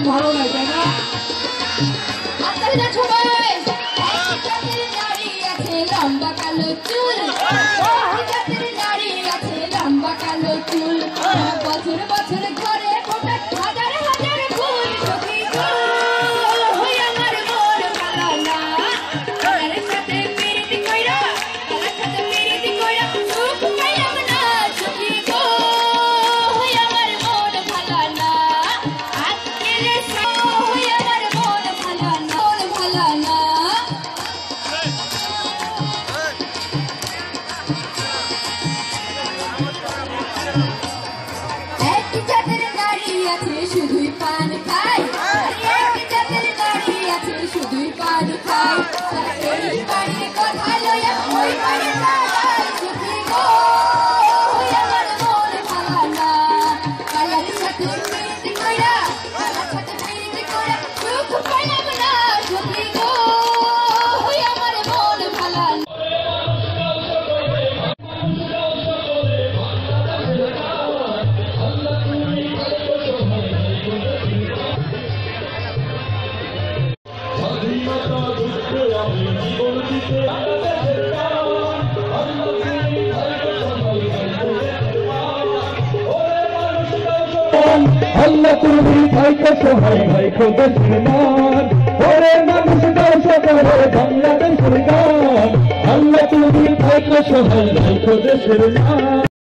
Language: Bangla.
ভালো নাই তাই না? লম্বা কালো চুল লম্বা কালো চুল বছর বছর ঘরে ফোটা হাজার হাজার ফুল সখী গো আমার মন ভালো না কালার সাথে পিরিতি কইরা সুখ পাইলাম না সখী গো আমার মন ভালো না আজকের আমার মন ভালো না শুধুই পান খাই জাতের নারী আছে শুধুই পান খাই এই বাড়ির কথা লইয়া ওই বাড়ি সুখী গো আমার মন ভালো না কালার সাথে পিরিতি কইরা সুখ পাইলাম না সুখী গো আমার মন ভালো না আল্লাহ তুমি ভাইকে সহায় ভাইকে দেশের মান ওরে মানুষ দাও সবারে বাংলাদেশের গান আল্লাহ তুমি ভাইকে সহায় ভাইকে দেশের মান